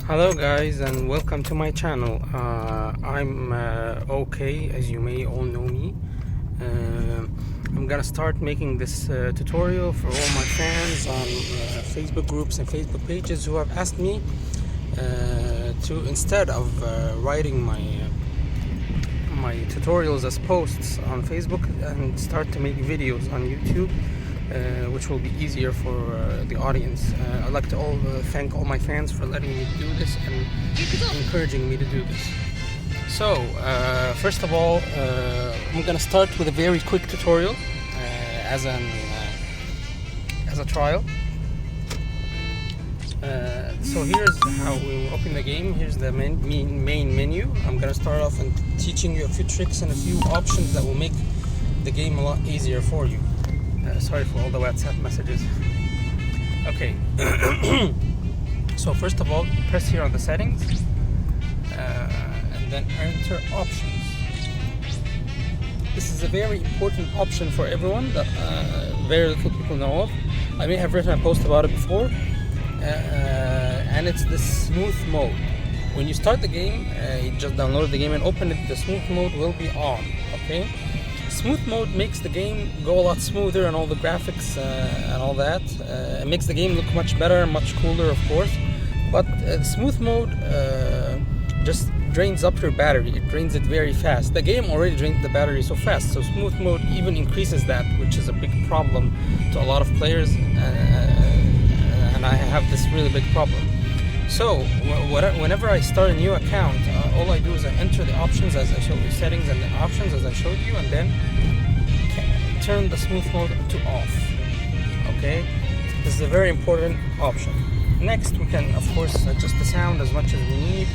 Hello guys and welcome to my channel. I'm okay, as you may all know me. I'm gonna start making this tutorial for all my fans on Facebook groups and Facebook pages who have asked me to, instead of writing my tutorials as posts on Facebook, and start to make videos on YouTube, which will be easier for the audience. I'd like to thank all my fans for letting me do this and encouraging me to do this. So, first of all, I'm gonna start with a very quick tutorial as a trial. So here's how we will open the game. Here's the main menu. I'm gonna start off and teaching you a few tricks and a few options that will make the game a lot easier for you. Sorry for all the WhatsApp messages. Okay. So first of all, press here on the settings, and then enter options. This is a very important option for everyone that very little people know of. I may have written a post about it before, and it's the smooth mode. When you start the game, you just download the game and open it, the smooth mode will be on. Okay. Smooth mode makes the game go a lot smoother, and all the graphics and all that. It makes the game look much better and much cooler, of course. But smooth mode just drains up your battery. It drains it very fast. The game already drains the battery so fast, so smooth mode even increases that, which is a big problem to a lot of players, and I have this really big problem. So whenever I start a new account, all I do is I enter the options as I showed you, settings and the options as I showed you, and then turn the smooth mode to off. Okay, this is a very important option. Next, we can of course adjust the sound as much as we need,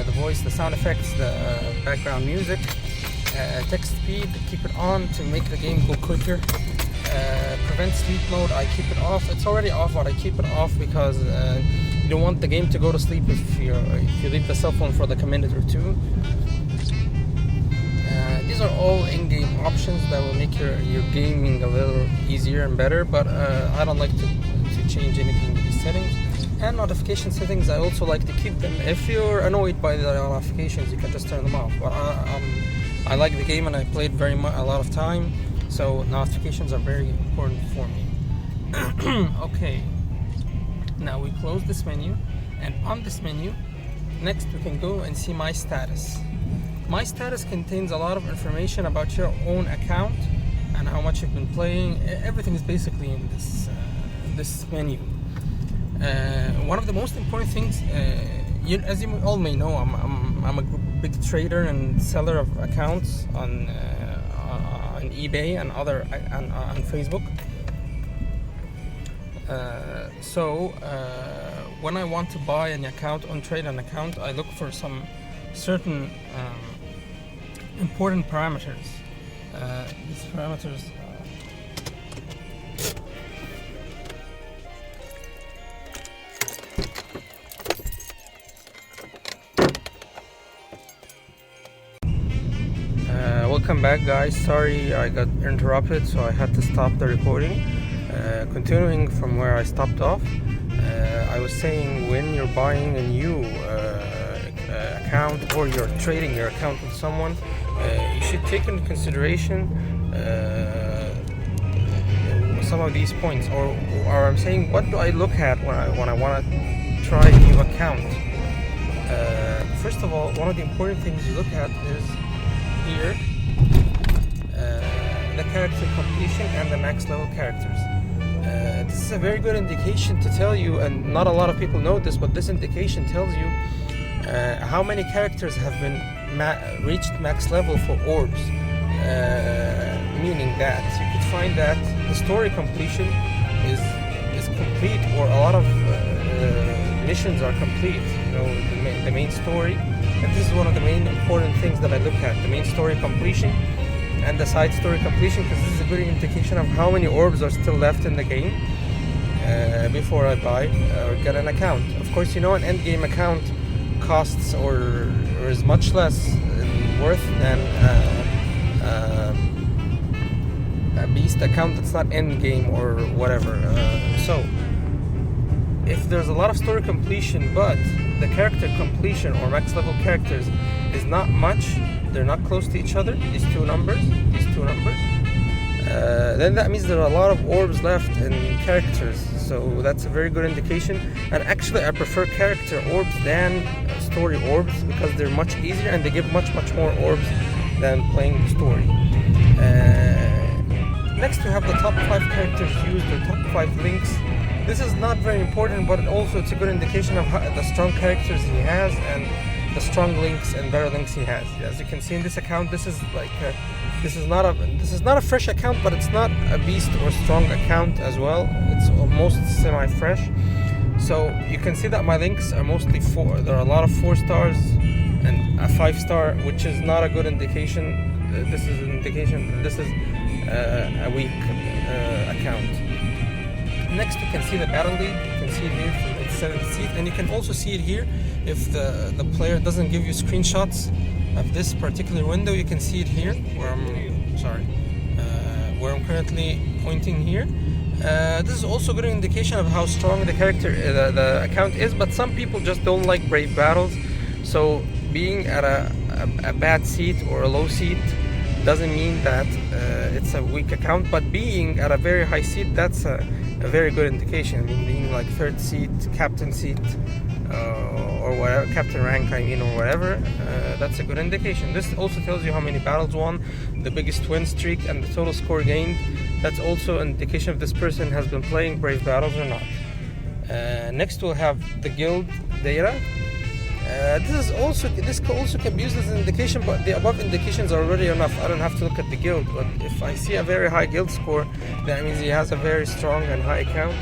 the voice, the sound effects, the background music, text speed, keep it on to make the game go quicker. Prevent sleep mode, I keep it off. It's already off, but I keep it off because you don't want the game to go to sleep if you leave the cell phone for like a minute or two. These are all in-game options that will make your gaming a little easier and better, but I don't like to change anything with these settings. And notification settings, I also like to keep them. If you're annoyed by the notifications, you can just turn them off. But I like the game and I played a lot of time, so notifications are very important for me. Okay. Now we close this menu, and on this menu, next we can go and see my status. My status contains a lot of information about your own account and how much you've been playing. Everything is basically in this menu. One of the most important things, as you all may know, I'm a big trader and seller of accounts on eBay and on Facebook. So when I want to buy an account, trade an account, I look for some certain important parameters. These parameters welcome back, guys. Sorry I got interrupted, so I had to stop the recording. Continuing from where I stopped off, I was saying, when you're buying a new account or you're trading your account with someone, you should take into consideration some of these points. Or I'm saying, what do I look at when I want to try a new account? First of all, one of the important things you look at is here, the character completion and the max level characters. This is a very good indication to tell you, and not a lot of people know this, but this indication tells you how many characters have been reached max level for orbs. Meaning that you could find that the story completion is complete, or a lot of missions are complete. You know, the main story, and this is one of the main important things that I look at: the main story completion and the side story completion, because this is a good indication of how many orbs are still left in the game before I buy or get an account. Of course, you know, an end game account costs or is much less in worth than a beast account that's not end game or whatever. So if there's a lot of story completion, but the character completion or max level characters is not much, they're not close to each other, these two numbers, then that means there are a lot of orbs left in characters. So that's a very good indication. And actually, I prefer character orbs than story orbs because they're much easier and they give much more orbs than playing the story. Next, we have the top 5 characters used, or top 5 links. This is not very important, but also it's a good indication of the strong characters he has and the strong links and better links he has. As you can see in this account, this is not a fresh account, but it's not a beast or strong account as well. It's almost semi-fresh. So you can see that my links are mostly 4. There are a lot of 4 stars and a 5-star, which is not a good indication. This is an indication this is a weak account. Next, you can see the battle league. You can see it here from its 7th seat, and you can also see it here if the player doesn't give you screenshots of this particular window. You can see it here where I'm currently pointing here. This is also a good indication of how strong the account is, but some people just don't like brave battles. So being at a bad seat or a low seat doesn't mean that it's a weak account, but being at a very high seat, that's a very good indication. I mean, being like 3rd seat, captain seat, or whatever, captain rank, or whatever, that's a good indication. This also tells you how many battles won, the biggest win streak, and the total score gained. That's also an indication if this person has been playing brave battles or not. Next, we'll have the guild data. This also can be used as an indication, but the above indications are already enough. I don't have to look at the guild, but if I see a very high guild score, that means he has a very strong and high account.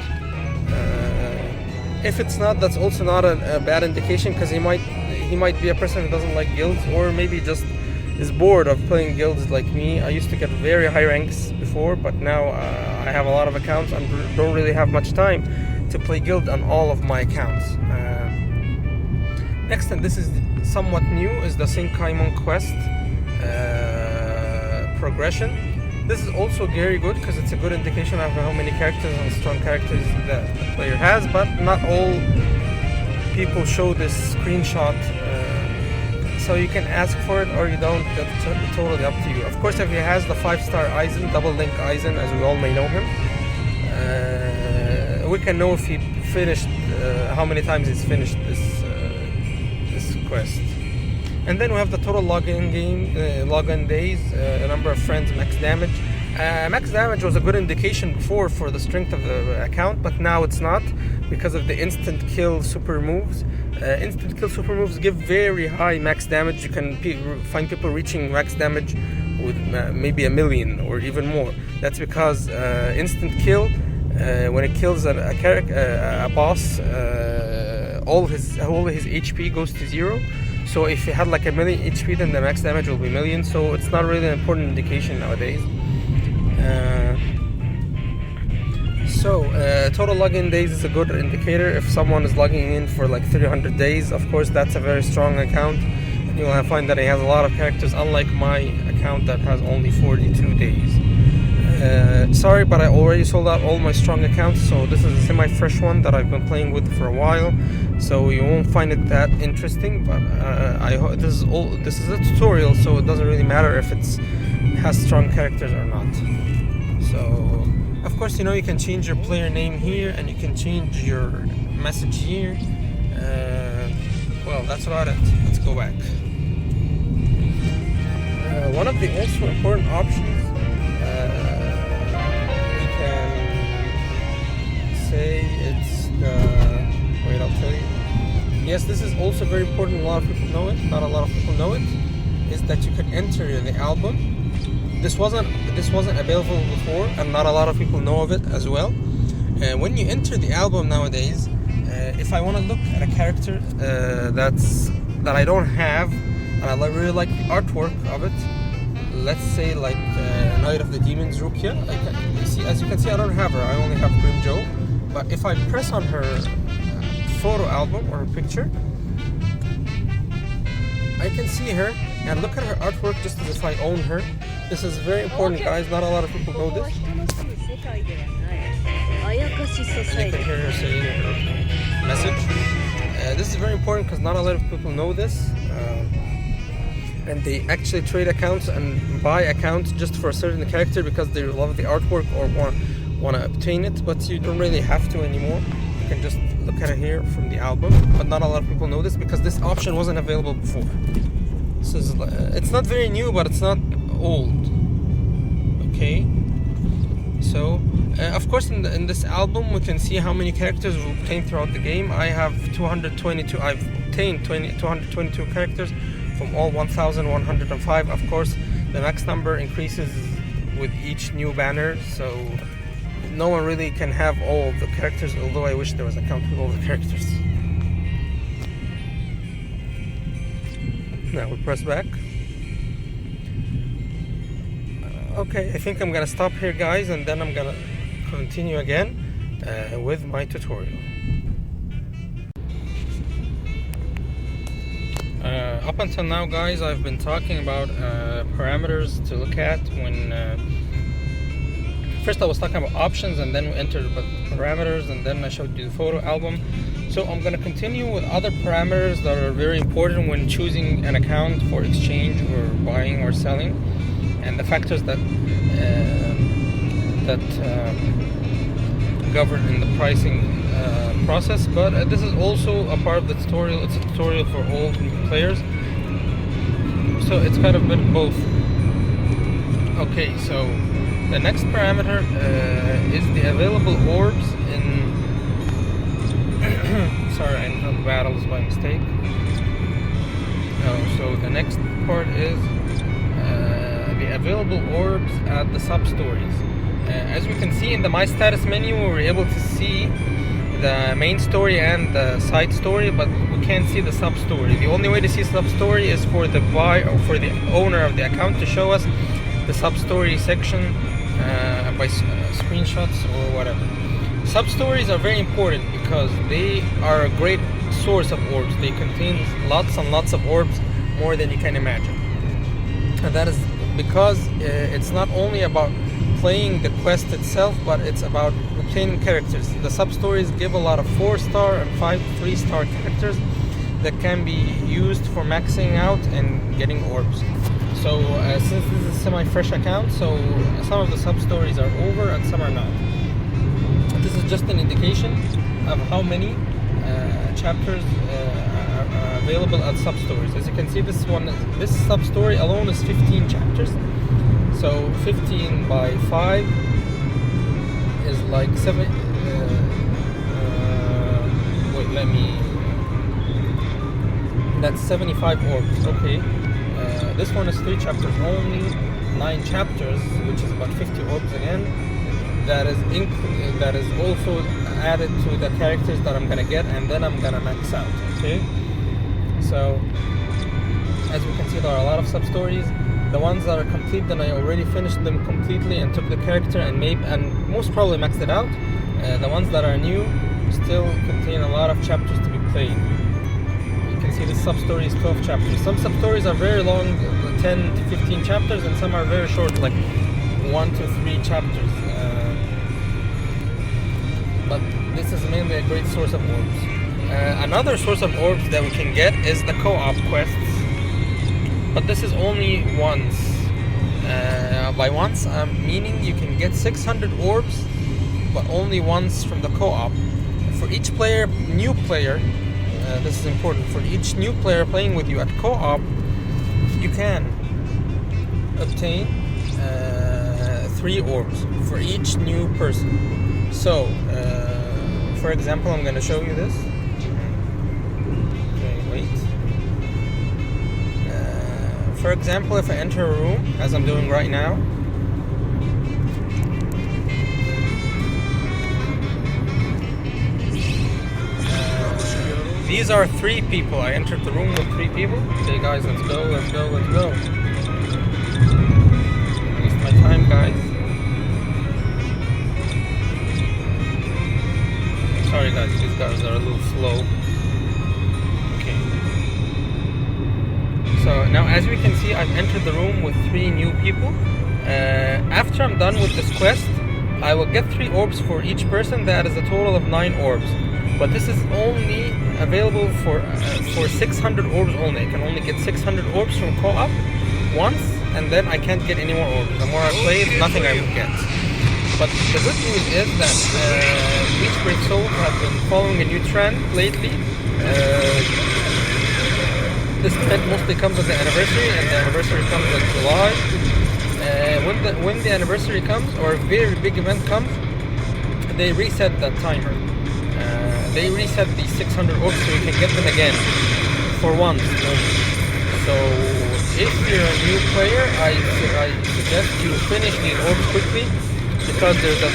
If it's not, that's also not a bad indication, because he might be a person who doesn't like guilds, or maybe just is bored of playing guilds like me. I used to get very high ranks before, but now I have a lot of accounts and don't really have much time to play guild on all of my accounts. Next, and this is somewhat new, is the Senkaimon quest progression. This is also very good because it's a good indication of how many characters and strong characters the player has, but not all people show this screenshot. So you can ask for it or you don't. That's totally up to you. Of course, if he has the 5-star Aizen, double link Aizen, as we all may know him, we can know if he finished, how many times he's finished this quest. And then we have the total login days, the number of friends, max damage. Max damage was a good indication before for the strength of the account, but now it's not because of the instant kill super moves. Instant kill super moves give very high max damage. You can find people reaching max damage with maybe 1 million or even more. That's because instant kill, when it kills a boss, all his HP goes to 0. So if he had like 1 million HP, then the max damage will be 1 million. So it's not really an important indication nowadays. Total login days is a good indicator. If someone is logging in for like 300 days, of course that's a very strong account. And you'll find that he has a lot of characters, unlike my account that has only 42 days. Sorry, but I already sold out all my strong accounts, so this is a semi-fresh one that I've been playing with for a while. So you won't find it that interesting, but this is a tutorial, so it doesn't really matter if it has strong characters or not. So, of course, you can change your player name here, and you can change your message here. Well, that's about it. Let's go back. One of the also important options, we can say it's the... Wait, I'll tell you. Yes, this is also very important. A lot of people know it. Not a lot of people know it. Is that you can enter the album. This wasn't available before, and not a lot of people know of it as well. When you enter the album nowadays, if I want to look at a character that I don't have, and I really like the artwork of it, let's say like Knight of the Demons Rukia. As you can see, I don't have her. I only have Grimjo. But if I press on her photo album or her picture, I can see her and look at her artwork just as if I own her. This is very important, guys. Not a lot of people know this. And you can hear her saying it. important because not a lot of people know this. And they actually trade accounts and buy accounts just for a certain character because they love the artwork or want to obtain it, but you don't really have to anymore. You can just look at it here from the album, but not a lot of people know this because this option wasn't available before. This is, it's not very new, but it's not old. Okay, so of course in this album we can see how many characters we obtained throughout the game. I have 222. I've obtained 222 characters from all 1,105. Of course, the next number increases with each new banner, so no one really can have all of the characters, although I wish there was a count with all the characters. Now we press back. Okay, I think I'm gonna stop here, guys, and then I'm gonna continue again with my tutorial. Up until now, guys, I've been talking about parameters to look at when first I was talking about options, and then we entered the parameters, and then I showed you the photo album. So I'm going to continue with other parameters that are very important when choosing an account for exchange or buying or selling, and the factors that govern in the pricing process. But this is also a part of the tutorial. It's a tutorial for all new players, so it's kind of a bit of both. Okay, so the next parameter is the available orbs in sorry, I entered battles by mistake. So the next part is the available orbs at the sub-stories. As we can see in the My Status menu, we're able to see the main story and the side story, but we can't see the sub-story. The only way to see sub-story is for the buyer or for the owner of the account to show us the sub-story section by screenshots or whatever. Sub-stories are very important because they are a great source of orbs. They contain lots and lots of orbs, more than you can imagine. And that is because it's not only about playing the quest itself, but it's about obtaining characters. The sub-stories give a lot of 4-star and 3-star characters that can be used for maxing out and getting orbs. So since this is a semi-fresh account, so some of the sub-stories are over and some are not. This is just an indication of how many chapters are available at sub-stories. As you can see, this sub-story alone is 15 chapters. So 15 by 5 is like 7. Wait, that's 75 orbs. Okay. This one is 3 chapters only, 9 chapters, which is about 50 orbs again. That is also added to the characters that I'm gonna get, and then I'm gonna max out. Okay. So as we can see, there are a lot of sub-stories. The ones that are complete, then I already finished them completely and took the character and most probably maxed it out. The ones that are new still contain a lot of chapters to be played. You can see the sub-story is 12 chapters. Some sub-stories are very long, 10 to 15 chapters, and some are very short, like 1 to 3 chapters. But this is mainly a great source of orbs. Another source of orbs that we can get is the co-op quests. But this is only once. By once, I'm meaning you can get 600 orbs, but only once from the co-op. For each player, new player, this is important. For each new player playing with you at co-op, you can obtain 3 orbs for each new person. So, for example, I'm going to show you this. Okay, wait. For example, if I enter a room, as I'm doing right now, these are 3 people. I entered the room with 3 people. Okay, guys, let's go. Waste my time, guys. Sorry, guys, these guys are a little slow. Okay. So now, as we can see, I've entered the room with 3 new people. After I'm done with this quest, I will get 3 orbs for each person. That is a total of 9 orbs. But this is only available for 600 orbs only. I can only get 600 orbs from co-op once, and then I can't get any more orbs. The more I play, nothing I will get. But the good news is that Bleach Break Souls have been following a new trend lately. This event mostly comes as an anniversary, and the anniversary comes in July. When the anniversary comes, or a very big event comes, they reset that timer. They reset the 600 orbs so you can get them again for once only. So if you're a new player, I suggest you finish these orbs quickly, because there's a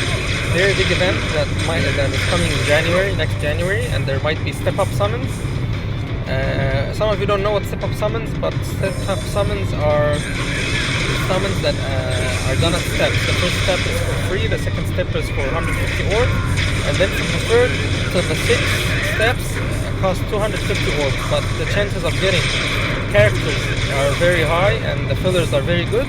very big event that is coming in January, next January, and there might be step-up summons. Some of you don't know what step-up summons, but step-up summons are summons that are done at steps. The first step is for free, the second step is for 150 orbs, and then from the third to the sixth steps cost 250 orbs, but the chances of getting characters are very high and the fillers are very good.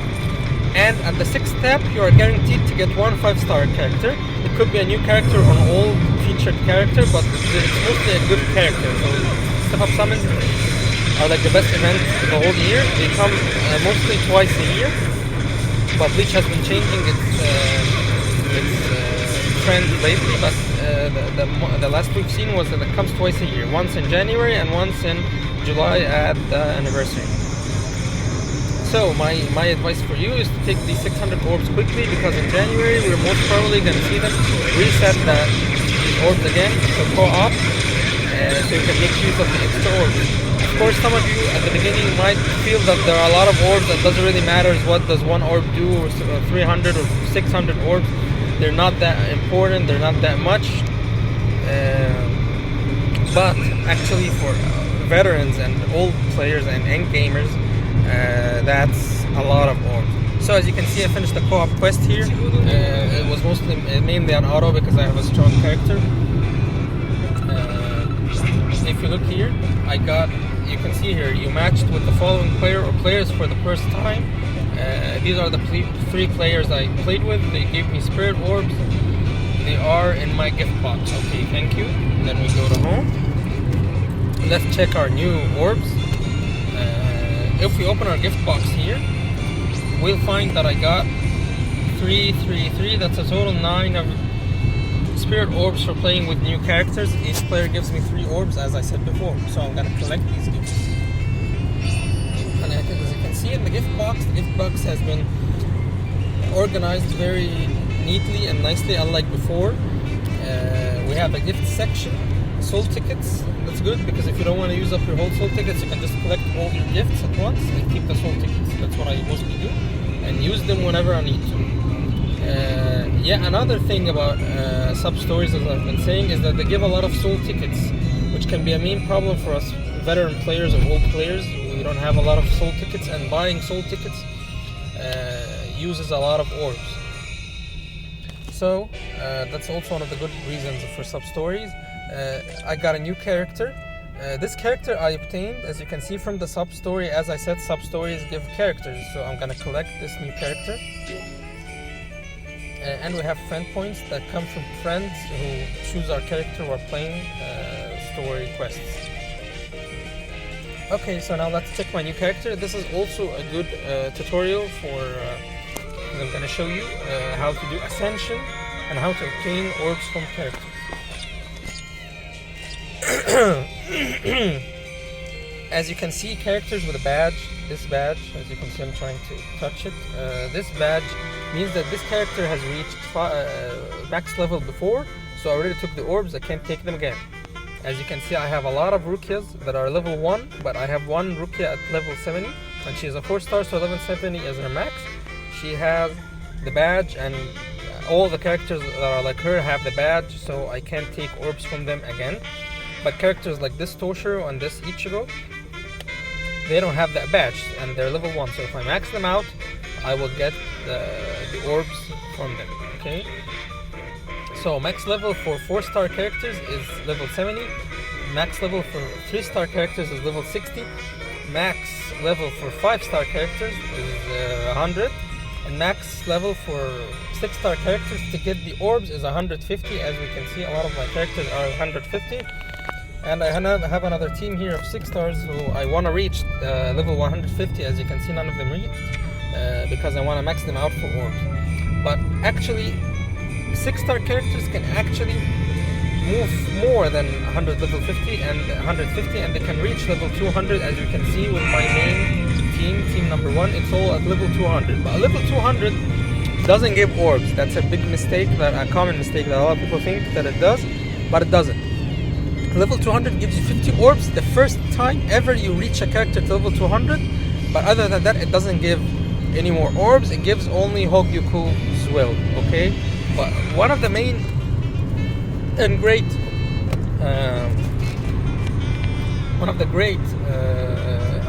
And at the sixth step, you are guaranteed to get one 5-star character. It could be a new character or an old featured character, but it's mostly a good character. So step-up summons are like the best event the whole year. They come mostly twice a year, but Bleach has been changing its trend lately. But the last we've seen was that it comes twice a year, once in January and once in July at the anniversary. So my advice for you is to take these 600 orbs quickly, because in January we're most probably going to see them reset these orbs again, so co-op, so you can make use of the extra orbs. Of course, some of you at the beginning might feel that there are a lot of orbs and it doesn't really matter what does one orb do, or 300 or 600 orbs. They're not that important, they're not that much. But actually for veterans and old players and end gamers, that's a lot of orbs. So as you can see, I finished the co-op quest here. It was mainly on auto because I have a strong character. If you look here, you can see here, you matched with the following player or players for the first time. These are the 3 players I played with. They gave me spirit orbs. They are in my gift box. Okay, thank you. Then we go to home. Let's check our new orbs. If we open our gift box here, we'll find that I got 3, 3, 3. That's a total 9 of spirit orbs for playing with new characters. Each player gives me 3 orbs, as I said before. So I'm gonna collect these gifts. And as you can see in the gift box has been organized very neatly and nicely, unlike before. We have a gift section, soul tickets. That's good, because if you don't want to use up your whole soul tickets, you can just collect all your gifts at once and keep the soul tickets. That's what I mostly do, and use them whenever I need to. Another thing about sub-stories, as I've been saying, is that they give a lot of soul tickets, which can be a main problem for us veteran players or old players. We don't have a lot of soul tickets, and buying soul tickets uses a lot of orbs. So that's also one of the good reasons for sub-stories. I got a new character. This character I obtained, as you can see from the sub-story. As I said, sub-stories give characters, so I'm gonna collect this new character. And we have friend points that come from friends who choose our character while playing story quests. Okay, so now let's check my new character. This is also a good tutorial for I'm going to show you how to do ascension and how to obtain orbs from characters. As you can see, characters with a badge, this badge, as you can see I'm trying to touch it, this badge means that this character has reached max level before, so I already took the orbs, I can't take them again. As you can see, I have a lot of Rukias that are level 1, but I have one Rukia at level 70, and she is a 4-star, so level 70 is her max. She has the badge, and all the characters that are like her have the badge, so I can't take orbs from them again. But characters like this Toshiro and this Ichigo, they don't have that badge, and they're level 1, so if I max them out, I will get the orbs from them, okay? So max level for 4-star characters is level 70, max level for 3-star characters is level 60, max level for 5-star characters is 100, and max level for 6-star characters to get the orbs is 150. As we can see, a lot of my characters are 150. And I have another team here of 6 stars who I want to reach level 150. As you can see, none of them reached because I want to max them out for orbs. But actually, 6-star characters can actually move more than 100 level 50 and 150, and they can reach level 200. As you can see with my main team number 1, it's all at level 200. But level 200 doesn't give orbs. That's a big mistake, a common mistake that a lot of people think that it does, but it doesn't. Level 200 gives you 50 orbs the first time ever you reach a character to level 200, but other than that, it doesn't give any more orbs. It gives only Hogyuku's will, okay? But one of the main and great,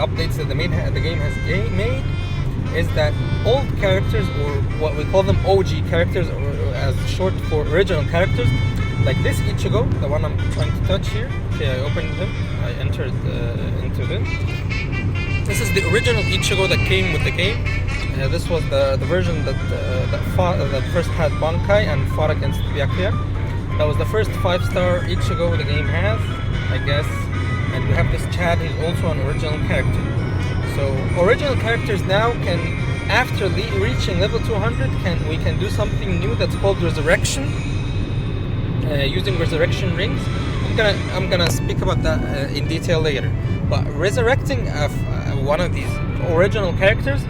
updates that the game has made is that old characters, or what we call them OG characters, or as short for original characters, like this Ichigo, the one I'm trying to touch here. Okay, I opened him, I entered into this. This is the original Ichigo that came with the game. This was the version that first had Bankai and fought against Byakuya. That was the first 5-star Ichigo the game has, I guess. And we have this Chad, he's also an original character. So original characters now can, after reaching level 200, we can do something new that's called resurrection. Using resurrection rings. I'm gonna speak about that in detail later. But resurrecting one of these original characters.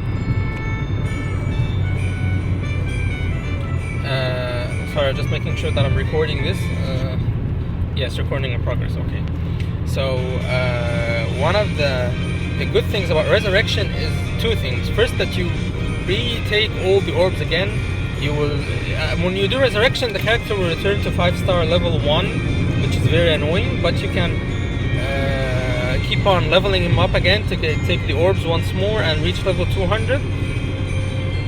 Sorry, just making sure that I'm recording this. Yes, recording in progress. Okay. So one of the good things about resurrection is 2 things. First, that you retake all the orbs again. You will, when you do resurrection, the character will return to 5-star level 1, which is very annoying, but you can keep on leveling him up again to take the orbs once more and reach level 200.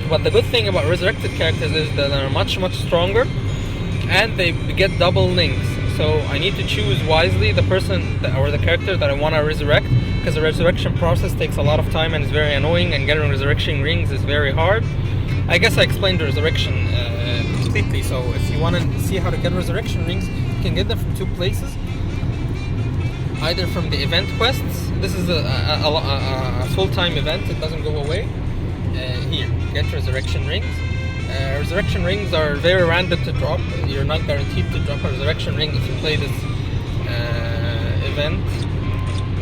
But the good thing about resurrected characters is that they're much, much stronger, and they get double links. So I need to choose wisely the person or the character that I want to resurrect, because the resurrection process takes a lot of time and is very annoying, and getting resurrection rings is very hard. I guess I explained the resurrection completely, so if you want to see how to get resurrection rings, you can get them from 2 places. Either from the event quests. This is a full-time event, it doesn't go away. Here, get resurrection rings. Resurrection rings are very random to drop. You're not guaranteed to drop a resurrection ring if you play this event.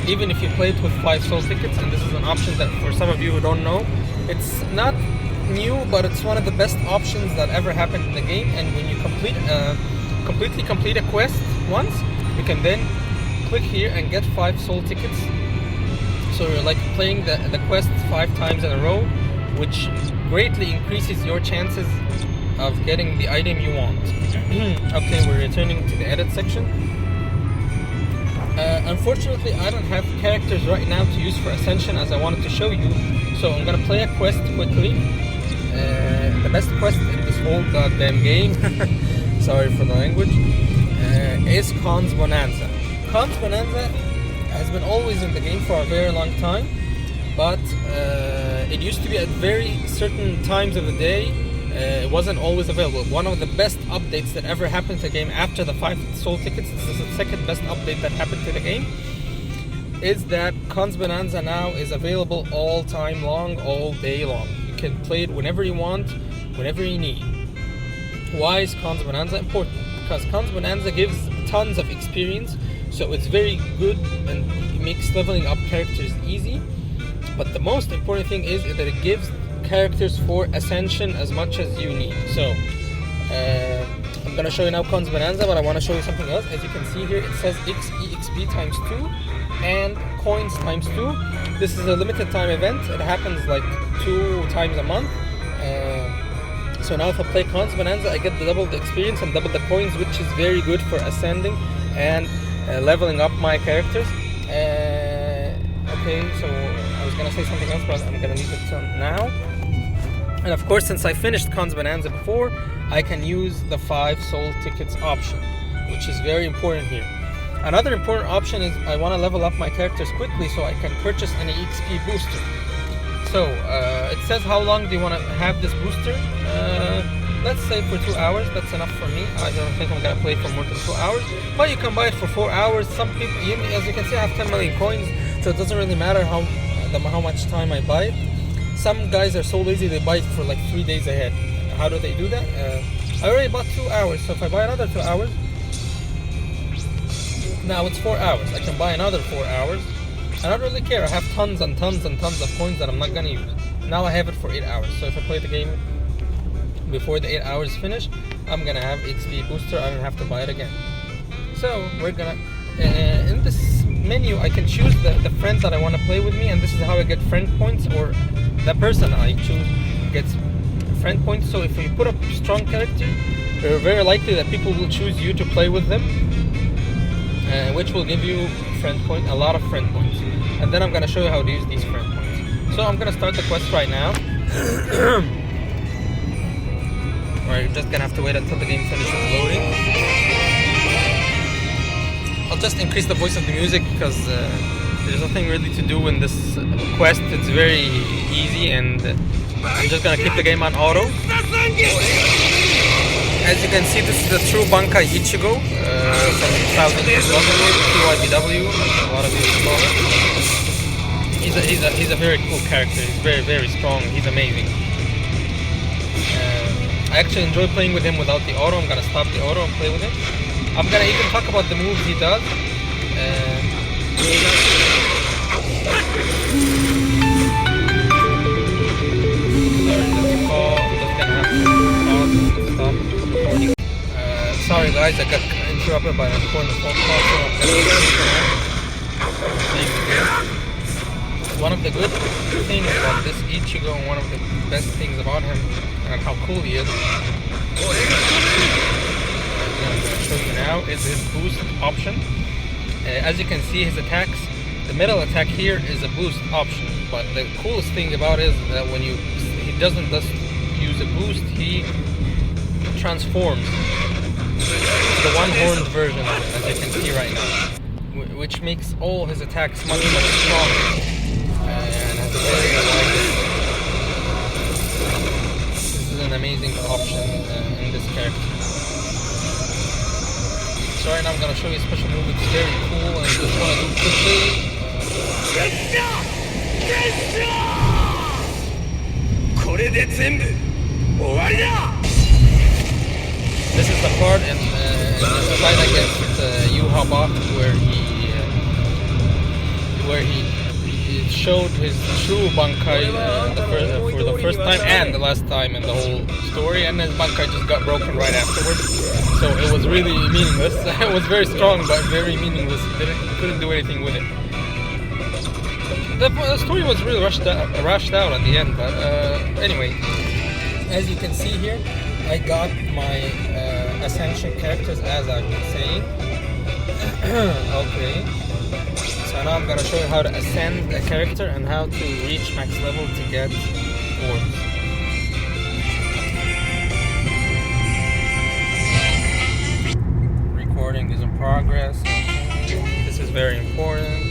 Even if you play it with 5 soul tickets, and this is an option that for some of you who don't know, it's not new, but it's one of the best options that ever happened in the game. And when you completely complete a quest once, you can then click here and get 5 soul tickets. So you're like playing the quest 5 times in a row, which greatly increases your chances of getting the item you want. Okay, we're returning to the edit section. Unfortunately, I don't have characters right now to use for Ascension as I wanted to show you, so I'm gonna play a quest quickly. The best quest in this whole goddamn game, sorry for the language, is Khan's Bonanza. Khan's Bonanza has been always in the game for a very long time, but it used to be at very certain times of the day. It wasn't always available. One of the best updates that ever happened to the game after the 5 soul tickets, this is the second best update that happened to the game, is that Khan's Bonanza now is available all time long, all day long. You can play it whenever you want, whenever you need. Why is Khan's Bonanza important? Because Khan's Bonanza gives tons of experience, so it's very good and it makes leveling up characters easy. But the most important thing is that it gives characters for Ascension as much as you need. So I'm gonna show you now Khan's Bonanza, but I want to show you something else. As you can see here, it says EXP times 2 and coins times 2. This is a limited time event. It happens like 2 times a month. So now if I play Khan's Bonanza, I get double the experience and double the coins, which is very good for ascending and leveling up my characters. Okay, so I was gonna say something else, but I'm gonna leave it now. And of course, since I finished Khan's Bonanza before, I can use the 5 soul tickets option, which is very important here. Another important option is I want to level up my characters quickly, so I can purchase an EXP booster. So it says how long do you want to have this booster. Let's say for 2 hours. That's enough for me. I don't think I'm gonna play for more than 2 hours, but you can buy it for 4 hours. Some people, as you can see, I have 10 million coins, so it doesn't really matter how much time I buy it. Some guys are so lazy they buy it for like 3 days ahead. How do they do that? I already bought 2 hours, so if I buy another 2 hours, now it's 4 hours. I can buy another 4 hours. I don't really care. I have tons and tons and tons of coins that I'm not gonna use. Now I have it for 8 hours. So if I play the game before the 8 hours finish, I'm gonna have XP booster. I don't have to buy it again. So we're gonna in this menu I can choose the friend that I want to play with me, and this is how I get friend points, or the person I choose gets friend points. So if you put a strong character, it's very likely that people will choose you to play with them, which will give you a lot of friend points. And then I'm gonna show you how to use these friend points. So I'm gonna start the quest right now. We're just gonna have to wait until the game finishes loading. I'll just increase the voice of the music because there's nothing really to do in this quest. It's very easy, and I'm just gonna keep the game on auto. As you can see, this is the true Bankai Ichigo from 2011 TYBW, a lot of you saw it. He's a very cool character. He's very, very strong. He's amazing. I actually enjoy playing with him without the auto. I'm gonna stop the auto and play with him. I'm gonna even talk about the moves he does. Sorry guys, I got interrupted by an important phone call, so I'm gonna one of the good things about this Ichigo, and one of the best things about him, and how cool he is, I'm going to show you now, is his boost option. As you can see, his attacks, the middle attack here is a boost option, but the coolest thing about it is that when he doesn't just use a boost, he transforms to the one-horned version of it, as you can see right now, which makes all his attacks much, much stronger. And has a very this is an amazing option in this character. So right now I'm going to show you a special move. It's very cool, and I just want to do quickly. This is the part in the fight against Yuha where he showed his true Bankai for the first time and the last time in the whole story, and his Bankai just got broken right afterwards. So it was really meaningless. It was very strong, but very meaningless. Couldn't do anything with it. The story was really rushed out at the end, but anyway, as you can see here, I got my Ascension characters as I've been saying. Okay. So now I'm gonna show you how to ascend a character and how to reach max level to get orbs. Recording is in progress. This is very important.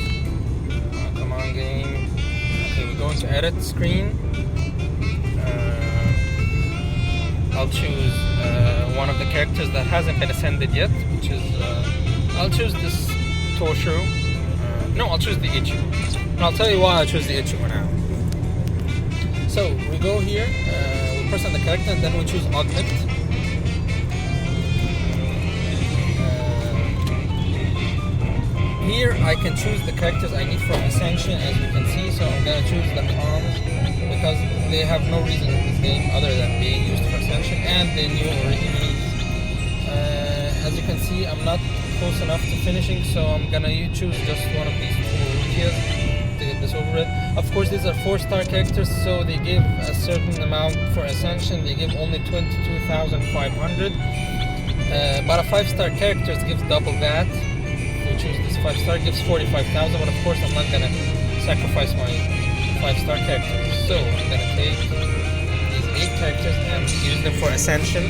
Come on, game. Okay, we go into edit screen. I'll choose one of the characters that hasn't been ascended yet, which is I'll choose this Toshiro. No, I'll choose the Ichigo. And I'll tell you why I choose the Ichigo now. So, we go here, we press on the character, and then we choose Augment. Here, I can choose the characters I need for Ascension, as you can see, so I'm going to choose the Arms, because they have no reason in this game other than being used for Ascension, and they new originally. As you can see, I'm not close enough to finishing, so I'm gonna choose just one of these two Rukias to get this over with. Of course, these are 4-star characters, so they give a certain amount for Ascension. They give only 22,500, but a 5-star character gives double that. If we choose this 5-star, gives 45,000, but of course I'm not gonna sacrifice my 5-star characters. So I'm gonna take these 8 characters and use them for Ascension.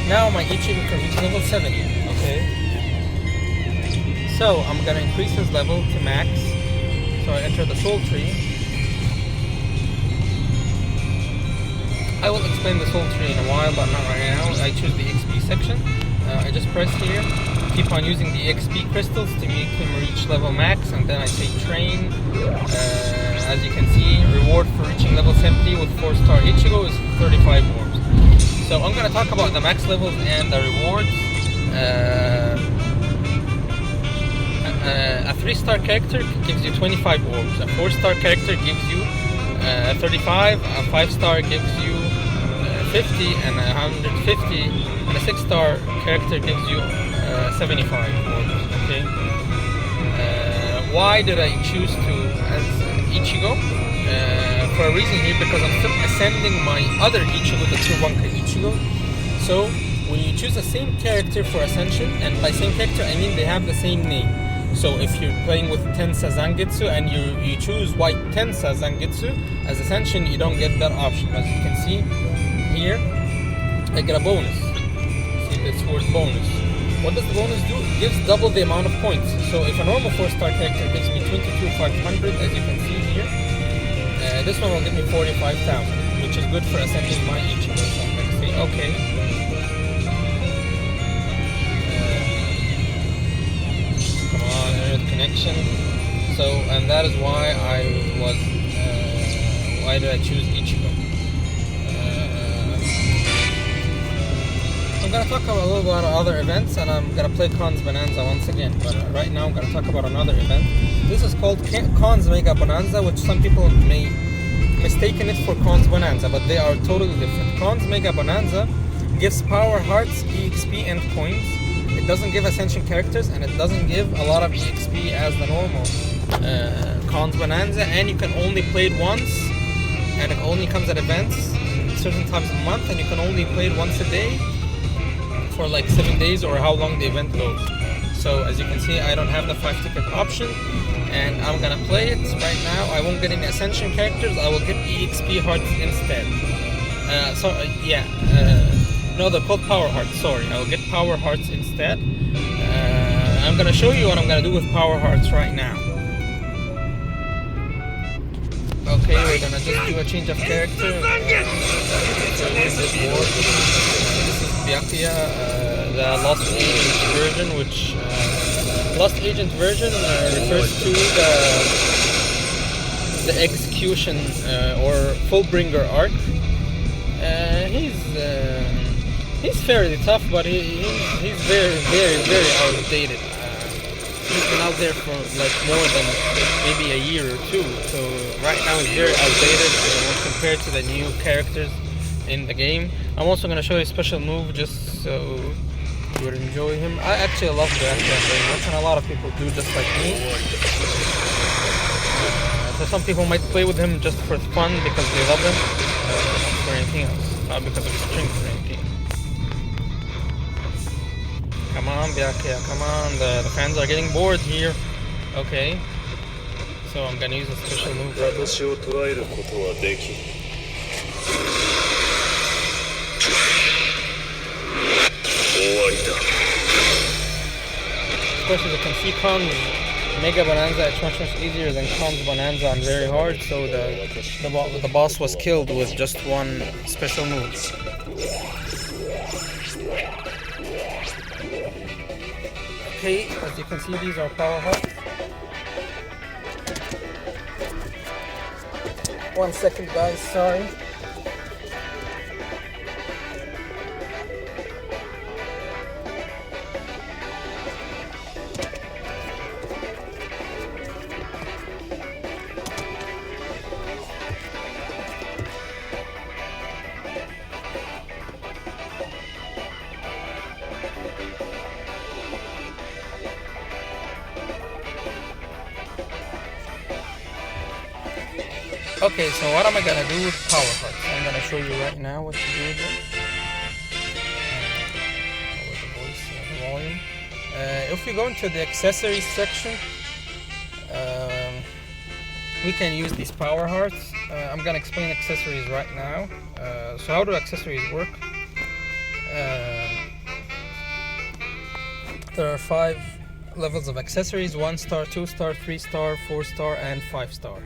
Now my Ichigo can reach level 70, okay? So I'm gonna increase his level to max. So I enter the soul tree. I will explain the soul tree in a while, but not right now. I choose the XP section. I just press here. Keep on using the XP crystals to make him reach level max, and then I say train. As you can see, reward for reaching level 70 with 4-star Ichigo is 35 orbs. So I'm gonna talk about the max levels and the rewards. A 3-star character gives you 25 orbs. A 4-star character gives you 35. A 5-star gives you 50 and 150, and a 6-star character gives you 75 orbs. Okay. Why did I choose to as Ichigo? For a reason here, because I'm still ascending my other Ichigo, the Chewbacca Ichigo. So when you choose the same character for ascension, and by same character I mean they have the same name. So if you're playing with Tensa Zangetsu and you choose White Tensa Zangetsu as ascension, you don't get that option. As you can see here, I get a bonus. See this word bonus. What does the bonus do? It gives double the amount of points. So if a normal 4-star character gives me 22,500, as you can see here, this one will give me 45,000, which is good for ascending my Ichigo. So I'm going to say okay. Come on, Earth connection. So, and that is why why did I choose Ichigo? I'm going to talk a little about other events, and I'm going to play Khan's Bonanza once again, but right now I'm going to talk about another event. This is called Khan's Mega Bonanza, which some people may mistaken it for Khan's Bonanza, but they are totally different. Khan's Mega Bonanza gives power hearts, EXP, and coins. It doesn't give ascension characters, and it doesn't give a lot of EXP as the normal Khan's Bonanza, and you can only play it once, and it only comes at events certain times a month, and you can only play it once a day for like 7 days or how long the event goes. So as you can see, I don't have the 5-ticket option, and I'm gonna play it right now. I won't get any ascension characters, I will get EXP hearts instead. No, they're called power hearts, sorry. I will get power hearts instead. I'm gonna show you what I'm gonna do with power hearts right now. Okay, we're gonna just do a change of character. This is Byakuya, the Lost Agent version, which Lost Agent version refers to the execution or Fullbringer arc. He's fairly tough, but he's very, very, very outdated. He's been out there for like more than maybe a year or two, so right now he's very outdated when compared to the new characters in the game. I'm also going to show you a special move just so you would enjoy him. I actually love the Byakuya very much, and a lot of people do just like me. So some people might play with him just for fun because they love him, not for anything else, not because of his strength or anything. Come on, Byakuya, come on, the fans are getting bored here. Okay, so I'm gonna use a special move right now. Of course, as you can see, Khan's Mega Bonanza is much easier than Khan's Bonanza and very hard, so the boss was killed with just one special move. Okay, as you can see, these are power hearts. 1 second, guys, sorry. Okay, so what am I gonna do with power hearts? I'm gonna show you right now what to do with them. Lower the voice, the volume. If we go into the accessories section, we can use these power hearts. I'm gonna explain accessories right now. So how do accessories work? There are 5 levels of accessories: 1 star, 2 star, 3 star, 4 star, and 5 star.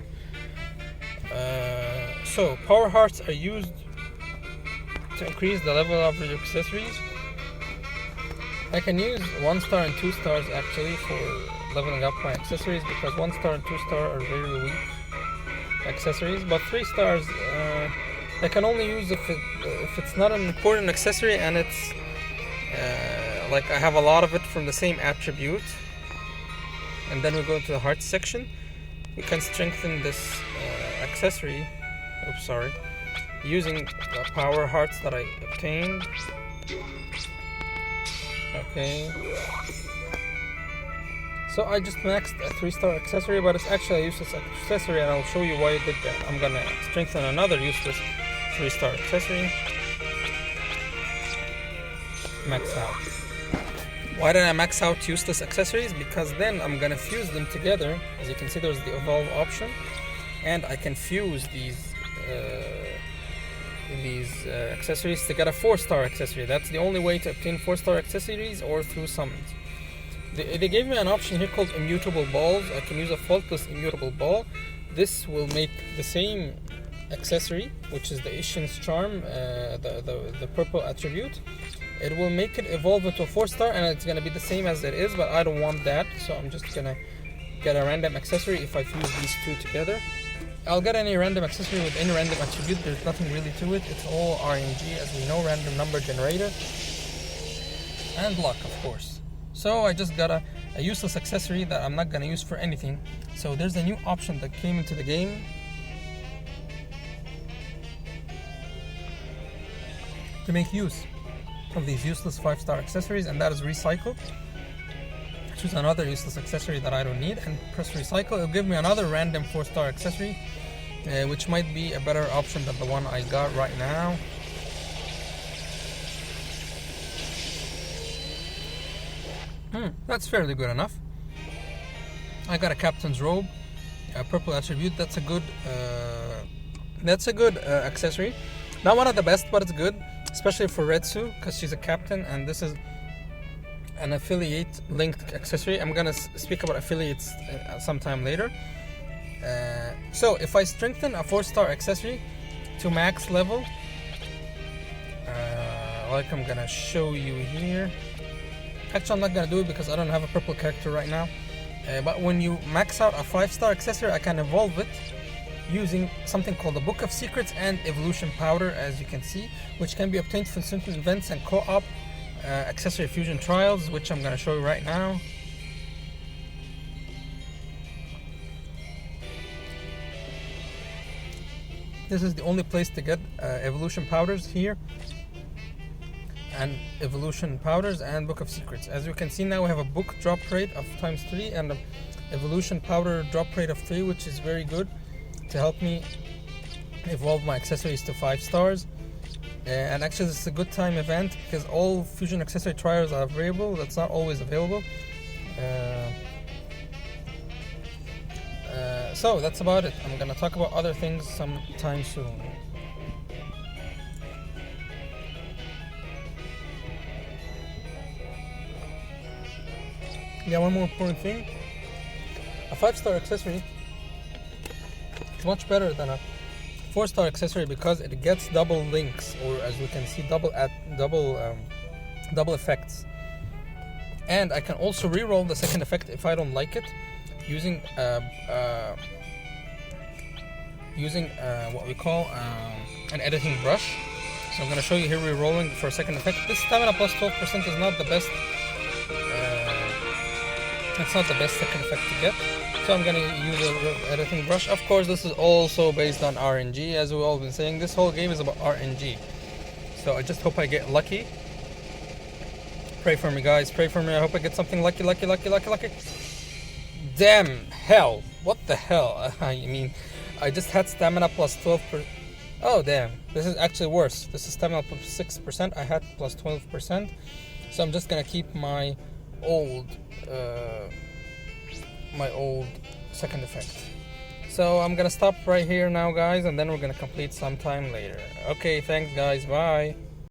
So power hearts are used to increase the level of your accessories. I can use 1 star and 2 stars actually for leveling up my accessories, because 1 star and 2 star are very weak accessories. But 3 stars I can only use if it's not an important accessory and it's like I have a lot of it from the same attribute. And then we go to the hearts section. We can strengthen this accessory, using the power hearts that I obtained. Okay. So I just maxed a 3 star accessory, but it's actually a useless accessory, and I'll show you why I did that. I'm gonna strengthen another useless 3 star accessory. Max out. Why did I max out useless accessories? Because then I'm gonna fuse them together. As you can see, there's the evolve option, and I can fuse these accessories to get a 4 star accessory. That's the only way to obtain 4 star accessories, or through summons. They gave me an option here called immutable balls. I can use a faultless immutable ball. This will make the same accessory, which is the Ishin's charm, the purple attribute. It will make it evolve into a 4 star, and it's gonna be the same as it is, but I don't want that, so I'm just gonna get a random accessory if I fuse these two together. I'll get any random accessory with any random attribute. There's nothing really to it. It's all RNG, as we know, random number generator, and luck, of course. So I just got a useless accessory that I'm not gonna use for anything. So there's a new option that came into the game. To make use of these useless 5 star accessories, and that is recycle. Choose another useless accessory that I don't need and press recycle. It'll give me another random 4 star accessory, which might be a better option than the one I got right now. That's fairly good enough. I got a captain's robe, a purple attribute. That's a good accessory. Not one of the best, but it's good, especially for Retsu, because she's a captain, and this is an affiliate linked accessory. I'm gonna speak about affiliates sometime later. So if I strengthen a 4 star accessory to max level, like I'm gonna show you here. Actually, I'm not gonna do it because I don't have a purple character right now. But when you max out a 5 star accessory, I can evolve it using something called the Book of Secrets and Evolution Powder, as you can see, which can be obtained from certain events and co-op accessory fusion trials, which I'm gonna show you right now. This is the only place to get evolution powders here, and evolution powders and Book of Secrets. As you can see now, we have a book drop rate of ×3 and an evolution powder drop rate of 3, which is very good to help me evolve my accessories to 5 stars. And actually, this is a good time event because all fusion accessory trials are available. That's not always available. So that's about it. I'm gonna talk about other things sometime soon. Yeah, one more important thing. A 5 star accessory is much better than a 4 star accessory because it gets double links, or as we can see, double effects. And I can also re-roll the second effect if I don't like it, using what we call an editing brush. So I'm going to show you here re-rolling for a second effect. This stamina plus 12% is not the best. It's not the best second effect to get. So I'm going to use an editing brush. Of course, this is also based on RNG, as we've all been saying. This whole game is about RNG. So I just hope I get lucky. Pray for me, guys. Pray for me. I hope I get something lucky. Damn hell. What the hell? I mean, I just had stamina plus 12%. Oh, damn. This is actually worse. This is stamina plus 6%. I had plus 12%. So I'm just going to keep my old second effect. So I'm going to stop right here now, guys, and then we're going to complete sometime later. Okay, thanks, guys. Bye.